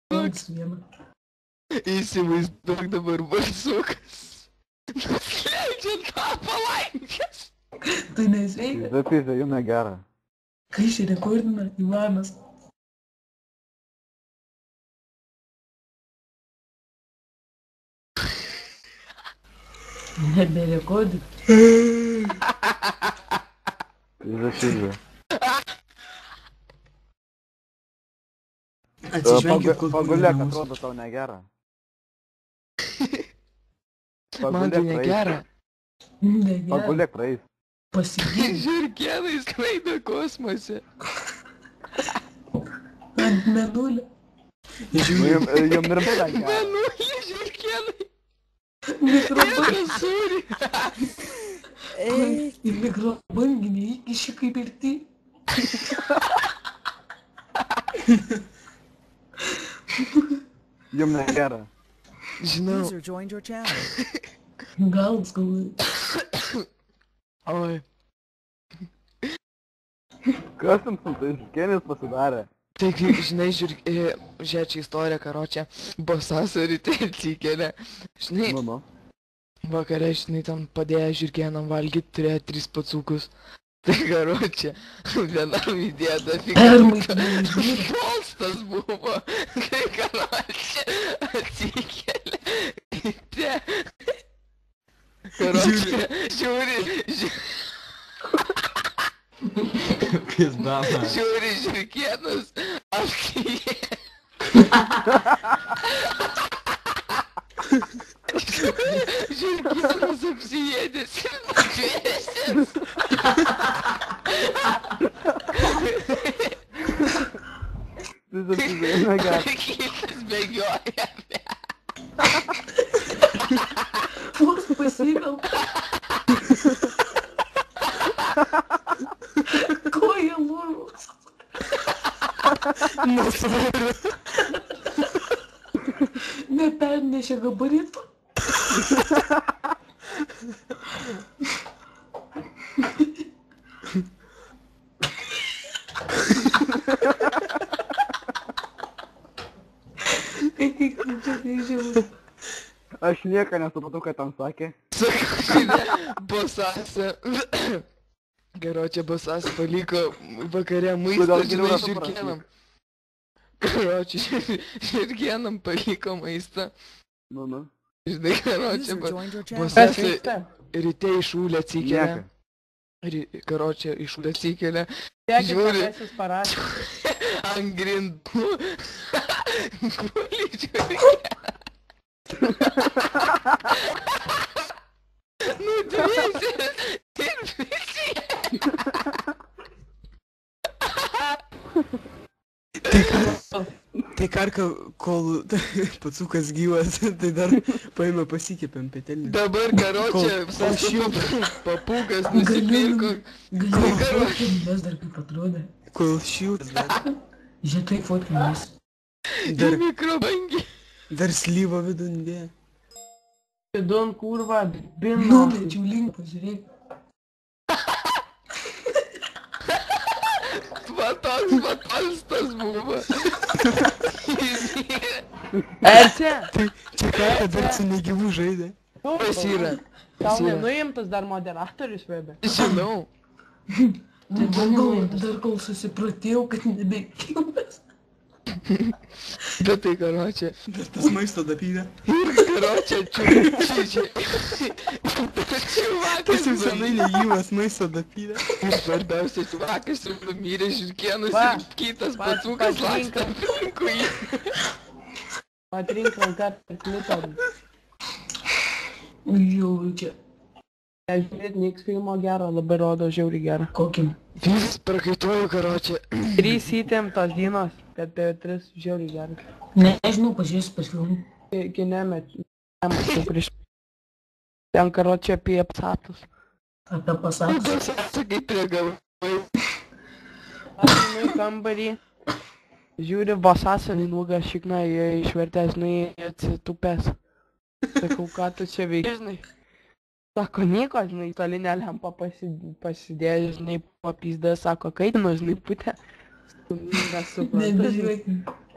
Pats vieną. Įsivaizduok dabar barsukas. Nusileidžiant tą palankės. Tai nesveikia. Zapizė, jų negera. Kai šį rekordina Ivanas. Neberekordin. Zapizė. Atsižvelgiu, Pagulėk, atrodo tau negera. Man tai negera. Negera. Pagulėk praeis. Pasigirti. Žiurkėnai skraido kosmose. Ant mėnulio. Jum rimtai negera. Mėnulį žiurkėnai. Mikrobanginiai. Sūri. Ir mikrobanginiai įkiši kaip ir ti. Jum negera. Žinau. User joined your channel. Gal skalai. Oi. Kas jums tai žiurkėnis pasidarė? Tai kai, žinai, žiūrėčia istoriją, karočią, bosaso ryte atsikėlė. Žinai, Nu. vakare, žinai, ten padėjo žiurkėnam valgyti, turėjo 3 pacukus. Tai karočią, vienam įdėta Permaitinai žiūri. Polstas buvo, kai karočią atsikėlė ryte. Karočią, žiūri, žiūri žiurkėnus, apsijė. Žiurkėnus apsijėdės ir nutvėsės. Zapizė, jum negera. Kitas bėgioja. Vos pasivel. Koja lūžus. Nesvariu. Nepernešė gabaritų. Aš nieko nesupratau, ką ten sakė. Sakau, žinai, bosasą. Karočią, bosas paliko vakare maistą, Kodėl žinai, geriau žiurkėnam. Karočią, žiurkėnam paliko maistą. Nu. Žinai, karočią, User joined your channel. bosasą ryte iš ūlę atsikėlė. Nieko. Karočią, iš ūlę atsikėlė. Tiek Žiūri. įparašęs parašė. Ant grindų. Guli žiurkėnam. Nutvėsės ir prisijė. Tai karka, kol pacukas gyvas, tai dar paėmė pasikėpėm petelį. Dabar karočią, Kol šilta. papūgas nusipirko. Galėjau fotkinės dar kaip atrodė. Kol šiltas dar. Žitai fotkinės. Dar, Mikrobangį. dar slyvo vidun dėjo. Don kurva, bino. Numečiau link, pažiūrėk. Va toks patolstas buvo. Erce, Čia karka dar su negyvų žaidė. Kas yra? tau Kas yra? nenuimtas dar moderatorius webe. Žinau. Tai dar kol susipratėjau, kad nebekilmės. Bet tai karočią. Dar tas maisto dapydė. Ir karočią čiūčiai. Tas jau senai negyvas maisto dapydė. Ir svarbiausia, čiuvakas jau numyrė žiurkėnus Va. ir kitas pacukas lakstė aplinkui. Patrink ranką per klitorį. Jau čia. Žiūrėt, niks filmo gero, labai rodo žiauriai gerą. Kokį? Vis prakaituoju karočią. 3 įtemptos dienos, kad TV3 žiauriai geras. Nežinau, pažiūrėsiu pas filmą. Kinemet, nemačiau prieš. Ten karočią apie apsatus. Apie pasakus. Sakai prie galvai. Aš einu į kambarį, žiūri vasasą nuogą šikną, jie išvertęs, atsitupęs. Sakau, ką tu čia veiki, žinai. Sako, nieko, žinai, stolinę lempą pasidėjo, žinai, papyzdą, sako, kaitino, žinai, putę. Nesuprantu, žinai. Nebežiūrėk.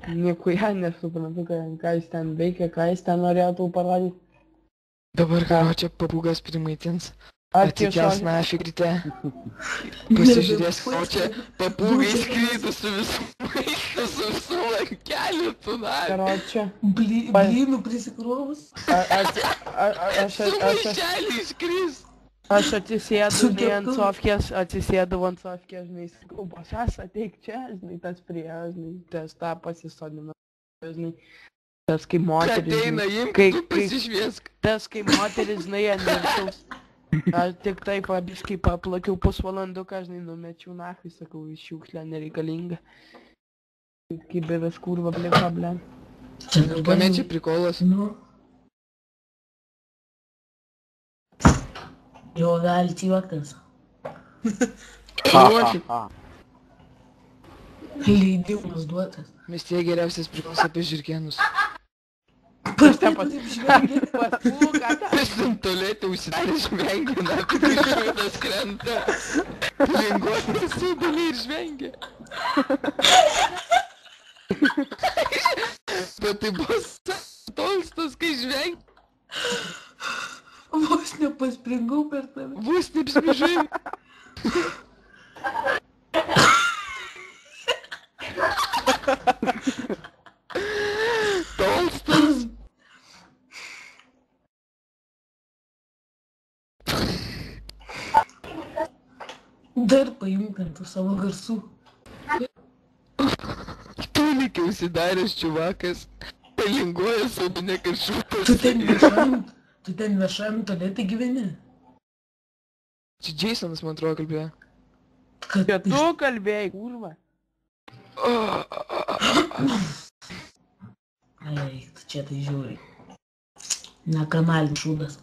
Niekuja nesuprantu, ką jis ten veikia, ką jis ten norėtų parodyti. Dabar karočią papūgas primaitins. Atkišo. Atsikels nafig ryte. Pasižiūrės, o čia papūgai skrydų su visų maistu, su visų lankeliu, tu nafig. Karočią. Blynų prisikrovus. Su maišelį iškris. Aš atsisėdu, Su žinai, ant keptuve. sofkės, žinai, sakau, basas, ateik čia, žinai, tas prie, žinai, tas tą pasisodina, žinai, tas kaip moteris, Ateina, žinai, imk, kai- tu pasišviesk. tas kaip moteris, žinai, ant viršaus. Aš tik taip abiškai paplakiau pusvalanduką, žinai, numečiau nachai, sakau, iš šiukšlę nereikalinga. Kiberas kurva, liko, blem. Čia dabar... Kame čia prikolas? Nu. Jo galit juoktis. Ha, ha, ha. Leidimas duotas. Mes tie geriausias prikolas apie žirkenus. Pas ten taip pas- žvengia. Paspūka, Aš ten tolėtė užsidarė žvengia, nafig iššūdas krenta. Linguotas sudalė ir žvengia. Bet tai buvo tolstas, kai žvengia. Vos nepaspringau per tave. Vos neapsmižai. Tolstas. Dar paimk ant tų savo garsų. Tulikė užsidaręs čiuvakas. Palinguoja sodinė karšutas. Tu ten viešajam tualete gyveni. Čia Jasonas, man atrodo, kalbėjo. Kad čia tu kalbėjai, kurva. Ai, tu čia tai žiūri. Nekanalin šūdas.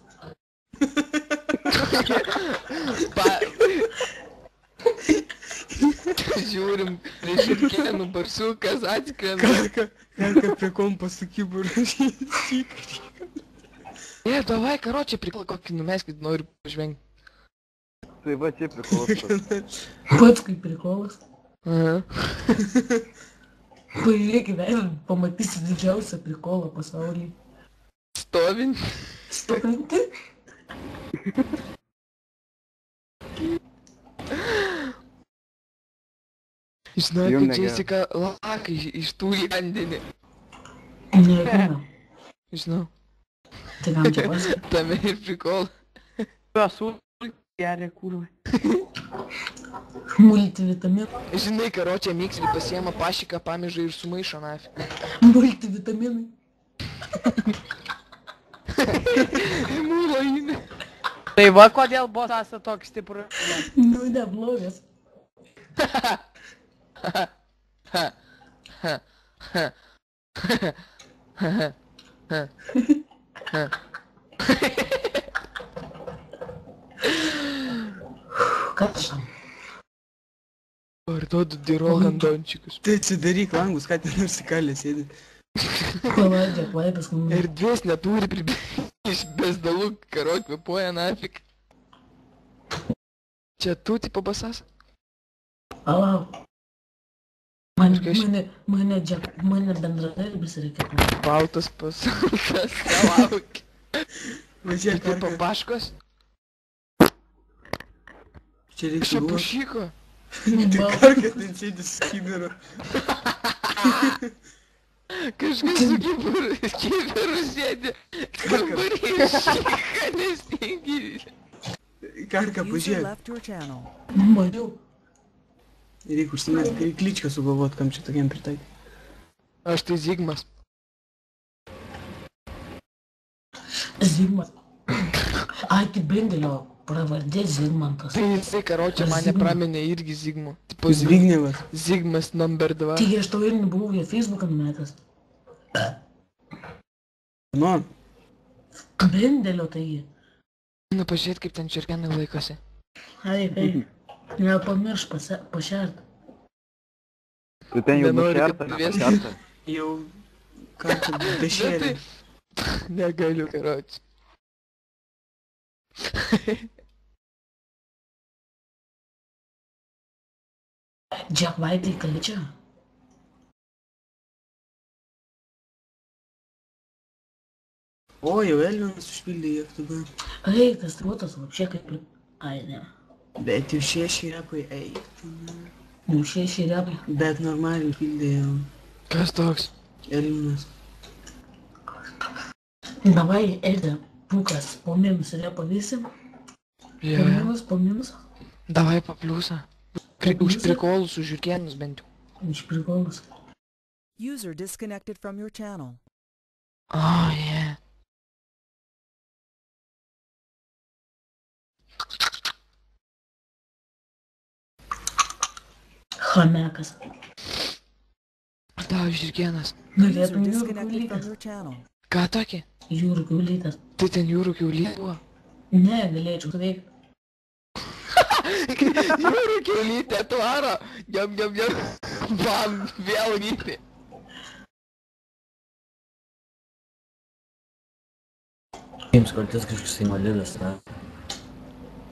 Žiūrim, prie žirkėnų barsukas atskrenda. Karka prie kompo su kiburu rašyti. Davai, karočią prikla kokį numeskit, noriu pažvengti. Tai va čia priklauso. Pats kaip prikolas. Aha. Pažiūrėk į veidą, pamatysi didžiausią prikolą pasaulyje. Stovint. Supranti? Žinau, Jum kad negera. Jessica laka iš tų į vandenį. Nežinau. Žinau, Tai kam čia pasakyti? tame ir prikol. Pasų geria, kurva. Multivitaminai. Žinai, karočią mikserį pasiema pašiką, pamižą ir sumaišo nafig. Multivitaminai. Mūlo įne. Tai va, kodėl bosas toks stiprus. Nu, neblogas. Ką čia? Parduodu Dirol gandončikus. Tai atsidaryk langus, ką ten nusikalė sėdi. Palaidė, vaidas, nu. Erdvės neturi iš bezdalų, karot kvepuoja nafig. Čia tu tipo basas? Palauk. Kažkas- Mane bendradarbis reikia. Baltas pasaukas, lauk. Va čia Ir tipo karka, paškos? čia reikia Čia buvo. pušyko. Tai karka ten sėdi su kibiru. Kažkas su kibiru sėdi. Kambarį šyka, nestingi. Karka, User pažiūrėk. left your channel. Maniau. Reikia užsimesti, reikia kličką sugalvot, kam čia tokiam pritaikyti. Aš tai Zigmas. Zigmas. Ai, tai Bendelio pravardė Zigmantas. Tai jisai karočią mane Zigmas. praminė irgi Zigmu. Tipo Zbignevas. Zigmas number 2. Taigi aš tau ir nebuvau į Facebooką numetęs. Nu, Bendelio taigi. Nu pažiūrėt, kaip ten čirkenai laikosi. Ai. Nepamirš pašert. Tu ten jau Nenori, kad nukerta, paliestų. nepakerta. jau karka dešėlė. Negaliu, karočią. Jack White kali čia. O, jau Elvinas užpildė į FTB. Эй, tas rotas вообще kaip... Ai, ne. Bet jau 6 repai, ei. Nu, 6 repai. Bet normaliai užpildė jau Kas toks? Elvinas. Давай, это, Пуkas, по минус репа весим. Po minus. Davai papliusą. Už prikolus, už žiūrkienus bent jau. Iš prikolus. User disconnected from your channel. Oh, yeah. Chamekas. Tau žiūrkienas. User Galėtum jūrų disconnected from kiaulytas. your channel. Ką tokį? Jūrų kiaulytas. Tai ten jūrų kiaulytė buvo. Ne, galėčiau suveikti. Jūrų kiaulytė atvaro. Jam. Bam, vėl ryti. Jums kartais kažkoks invalidas, ne?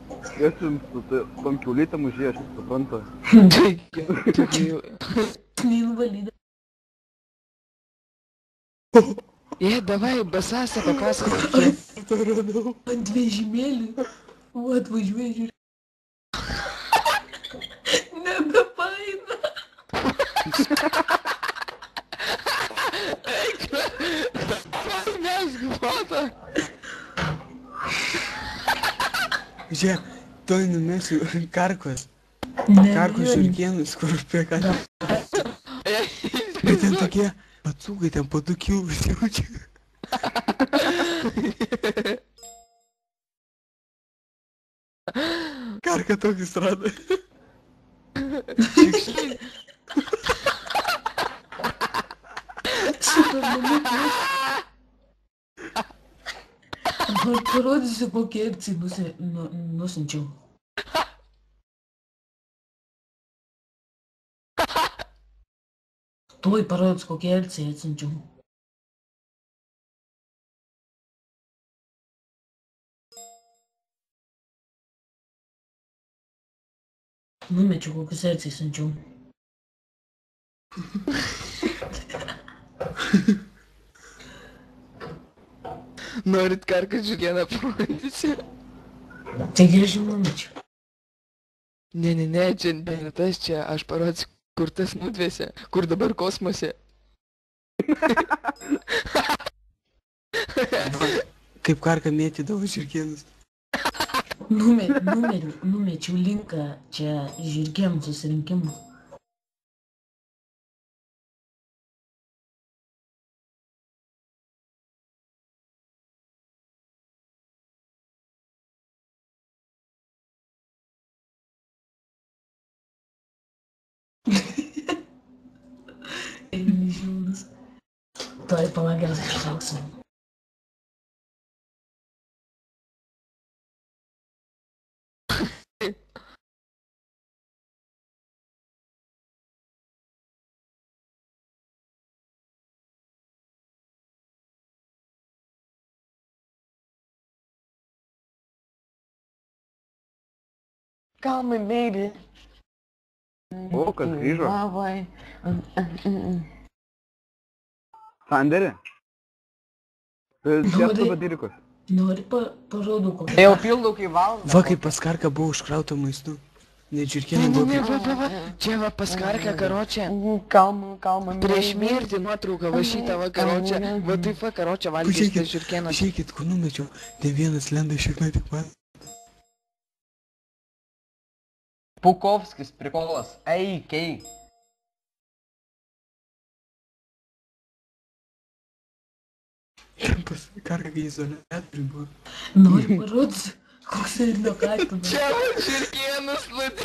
Kas jums su tom kiaulytėm užėjo, aš suprantu. Invalida. Davai, basasą papasakok. Ant vežimėlių. O, atvažiuoja žiūrė. Nebepaina. Mes gvota. Žiūrėk, toj numesiu karkos. Ne, Karkos žiūrkienus, kur prie ką. Bet ten tokie patsūkai, ten po 2 kilus jaučiu. Karka tokį rado. Super mamukas. Parodysiu, kokie akcijai nusinčiau. Tuoj parodysiu, kokie akcijai atsinčiau. Numečiau, kokius akcijai siunčiau. Norit karką žiūrkieną parodysi? Taigi aš jau numečiau. Ne, čia ne tas čia, aš parodysiu, kur tas nudvėse, kur dabar kosmose. Kaip karka mėtydavo žiūrkienus. Numečiau linką čia žirgėm susirinkimų. Žiūrės. Tuoj palagęs išlauksim. Call me baby. O, kas grįžo? Labai. Sanderį? Tai tiesų badirikos. Nori parodau kokią. Jau pildau kai valgau. Va, kaip pas karką buvo užkrauta maistu. Net žiūrkienai buvo Va. Čia va paskarka karočią. Kalma. Prieš mirtį nuotrauką va šitą va karočią. Va taip va karočią valgys tas žiūrkienas. Pažiūrėkit, kur numečiau. Ne vienas lenda šiknai tik man. Pukovskis, prikolas. Eikiai. Pas karką kai izoliatoriui buvo. Nori parodysiu, koks Elvino katinas. Čia va žiūrkienas lūdė.